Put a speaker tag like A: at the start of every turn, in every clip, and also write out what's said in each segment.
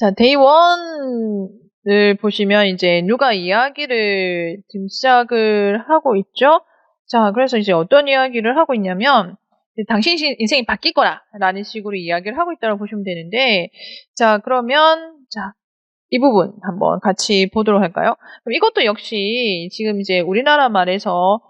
A: 자, 데이 1을 보시면 이제 누가 이야기를 지금 시작을 하고 있죠. 자, 그래서 이제 어떤 이야기를 하고 있냐면 당신 인생이 바뀔 거라라는 식으로 이야기를 하고 있다고 보시면 되는데, 자, 그러면 자, 이 부분 한번 같이 보도록 할까요? 그럼 이것도 역시 지금 이제 우리나라 말에서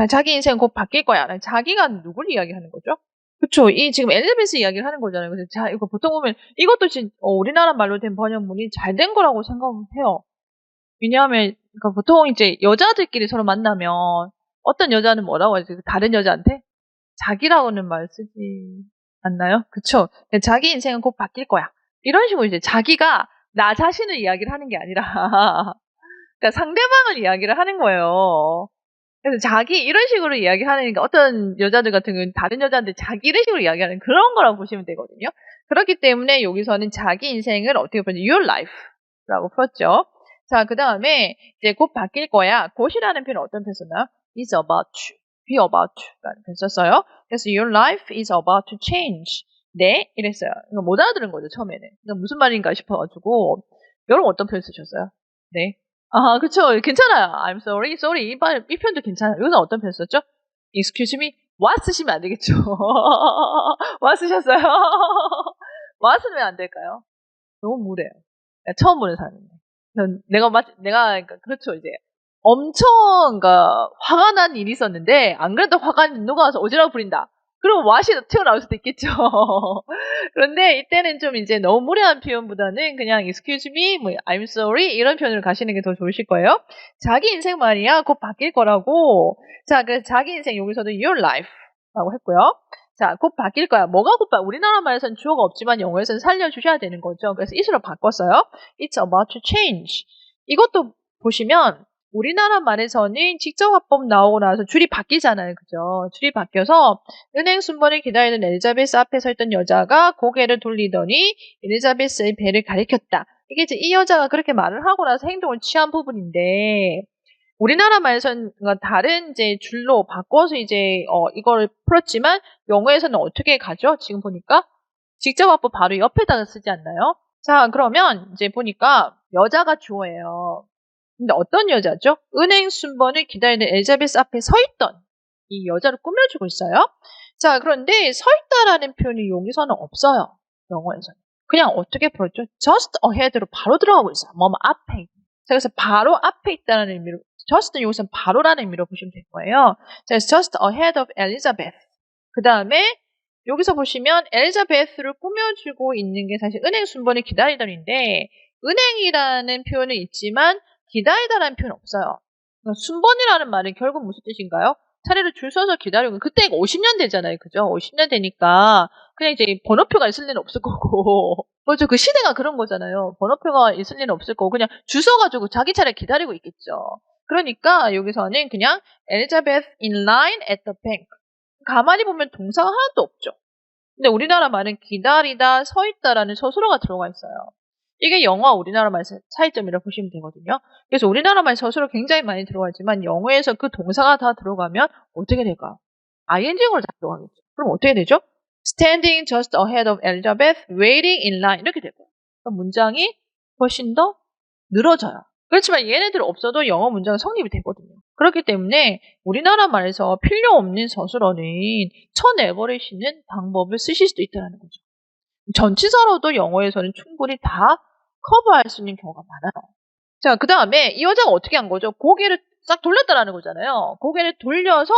A: 자기 인생 곧 바뀔 거야. 자기가 누굴 이야기하는 거죠? 그쵸. 이 지금 엘리자베스 이야기를 하는 거잖아요. 그래서 자, 이거 보통 보면 이것도 지금 우리나라 말로 된 번역문이 잘 된 거라고 생각해요. 왜냐하면 그러니까 보통 이제 여자들끼리 서로 만나면 어떤 여자는 뭐라고 하지? 다른 여자한테 자기라고는 말 쓰지 않나요? 그쵸. 자기 인생은 곧 바뀔 거야. 이런 식으로 이제 자기가 나 자신을 이야기를 하는 게 아니라 그러니까 상대방을 이야기를 하는 거예요. 그래서 자기 이런 식으로 이야기하니까 어떤 여자들 같은 경우는 다른 여자한테 자기 이런 식으로 이야기하는 그런 거라고 보시면 되거든요. 그렇기 때문에 여기서는 자기 인생을 어떻게 보면 your life라고 풀었죠. 자, 그 다음에 이제 곧 바뀔 거야. 곧이라는 표현은 어떤 표현 썼나요? is about to, be about to라는 표현 썼어요. 그래서 your life is about to change. 네, 이랬어요. 이거 못 알아들은 거죠, 처음에는. 이거 무슨 말인가 싶어가지고. 여러분 어떤 표현 쓰셨어요? 네. 아, 그쵸. 괜찮아요. I'm sorry, sorry. 이 표현도 괜찮아요. 여기서 어떤 표현 썼죠? Excuse me. What 쓰시면 안 되겠죠. What 쓰셨어요? What은 왜 안 될까요? 너무 무례해요. 처음 보는 사람인데. 그러니까 그렇죠, 이제. 엄청, 그러니까, 화가 난 일이 있었는데, 안 그래도 화가 누가 와서 오지랖 부린다. 그럼 what이 튀어나올 수도 있겠죠. 그런데 이때는 좀 이제 너무 무례한 표현보다는 그냥 excuse me, 뭐 I'm sorry 이런 표현으로 가시는 게 더 좋으실 거예요. 자기 인생 말이야 곧 바뀔 거라고. 자, 그래서 자기 인생 여기서도 your life라고 했고요. 자, 곧 바뀔 거야. 뭐가 우리나라 말에서는 주어가 없지만 영어에서는 살려주셔야 되는 거죠. 그래서 it으로 바꿨어요. It's about to change. 이것도 보시면 우리나라 말에서는 직접 화법 나오고 나서 줄이 바뀌잖아요. 그죠? 줄이 바뀌어서 은행 순번을 기다리는 엘리자베스 앞에 서 있던 여자가 고개를 돌리더니 엘리자베스의 배를 가리켰다. 이게 이제 이 여자가 그렇게 말을 하고 나서 행동을 취한 부분인데 우리나라 말에서는 다른 이제 줄로 바꿔서 이제 이걸 풀었지만 영어에서는 어떻게 가죠? 지금 보니까 직접 화법 바로 옆에다가 쓰지 않나요? 자, 그러면 이제 보니까 여자가 주어예요. 근데 어떤 여자죠? 은행 순번을 기다리는 엘리자베스 앞에 서 있던 이 여자를 꾸며주고 있어요. 자, 그런데 서 있다라는 표현이 여기서는 없어요. 영어에서는. 그냥 어떻게 풀었죠? just ahead로 바로 들어가고 있어요. 뭐 앞에. 자, 그래서 바로 앞에 있다는 의미로 just는 여기서는 바로라는 의미로 보시면 될 거예요. 자, 그래서 just ahead of Elizabeth. 그 다음에 여기서 보시면 엘리자베스를 꾸며주고 있는 게 사실 은행 순번을 기다리던인데 은행이라는 표현은 있지만 기다리다라는 표현 없어요. 그러니까 순번이라는 말은 결국 무슨 뜻인가요? 차례를 줄 서서 기다리고 그때 50년 되잖아요. 그죠? 50년 되니까 그냥 이제 번호표가 있을 리는 없을 거고 그렇죠. 그 시대가 그런 거잖아요. 번호표가 있을 리는 없을 거고 그냥 줄 서가지고 자기 차례 기다리고 있겠죠. 그러니까 여기서는 그냥 Elizabeth in line at the bank. 가만히 보면 동사가 하나도 없죠. 근데 우리나라 말은 기다리다, 서 있다라는 서술어가 들어가 있어요. 이게 영어와 우리나라 말의 차이점이라고 보시면 되거든요. 그래서 우리나라 말 서술어 굉장히 많이 들어가지만 영어에서 그 동사가 다 들어가면 어떻게 될까요? ing어로 다 들어가겠죠. 그럼 어떻게 되죠? Standing just ahead of Elizabeth, waiting in line 이렇게 될 거예요. 그러니까 문장이 훨씬 더 늘어져요. 그렇지만 얘네들 없어도 영어 문장은 성립이 되거든요. 그렇기 때문에 우리나라 말에서 필요 없는 서술어는 쳐내버리시는 방법을 쓰실 수도 있다는 거죠. 전치사로도 영어에서는 충분히 다 커버할 수 있는 경우가 많아요. 자, 그 다음에 이 여자가 어떻게 한 거죠? 고개를 싹 돌렸다라는 거잖아요. 고개를 돌려서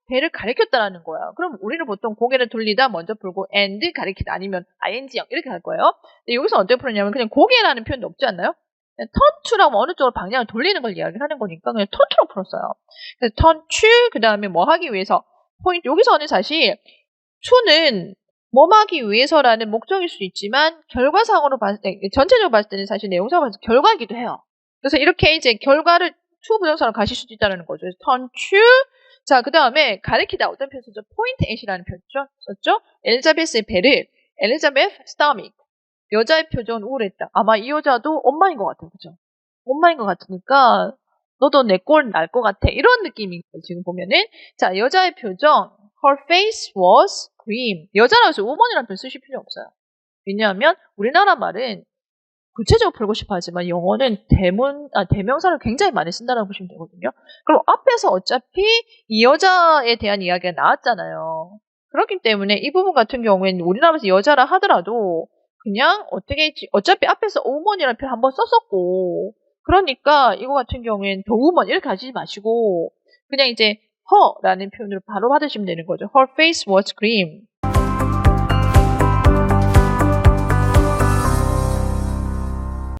A: 배를 가리켰다라는 거야. 그럼 우리는 보통 고개를 돌리다 먼저 풀고 and 가리키다 아니면 ing형 이렇게 할 거예요. 근데 여기서 어떻게 풀었냐면 그냥 고개라는 표현도 없지 않나요? turn to라고 어느 쪽으로 방향을 돌리는 걸 이야기하는 거니까 그냥 turn to로 풀었어요. 그래서 turn to 그 다음에 뭐 하기 위해서 포인트 여기서는 사실 to는 뭐 하기 위해서라는 목적일 수 있지만 결과상으로 봤을 때 전체적으로 봤을 때는 사실 내용상으로 봤을 때 결과이기도 해요. 그래서 이렇게 이제 결과를 to 부정사로 가실 수도 있다는 거죠. 그래서 turn to 자, 그 다음에 가리키다 어떤 표현 썼죠? point at이라는 표현 썼죠? 엘리자베스의 배를 엘리자베스 stomach 여자의 표정은 우울했다. 아마 이 여자도 엄마인 것 같아요. 그죠? 엄마인 것 같으니까 너도 내 꼴 날 것 같아. 이런 느낌인 거예요. 지금 보면은 자, 여자의 표정 her face was grim. 여자라고 해서 woman이라는 표현 쓰실 필요 없어요. 왜냐하면 우리나라 말은 구체적으로 풀고 싶어 하지만 영어는 대명사를 굉장히 많이 쓴다라고 보시면 되거든요. 그럼 앞에서 어차피 이 여자에 대한 이야기가 나왔잖아요. 그렇기 때문에 이 부분 같은 경우에는 우리나라에서 여자라 하더라도 그냥 어차피 앞에서 woman이라는 표현 한번 썼었고, 그러니까 이거 같은 경우에는 the woman 이렇게 하지 마시고 그냥 이제 her라는 표현으로 바로 받으시면 되는 거죠. Her face was green.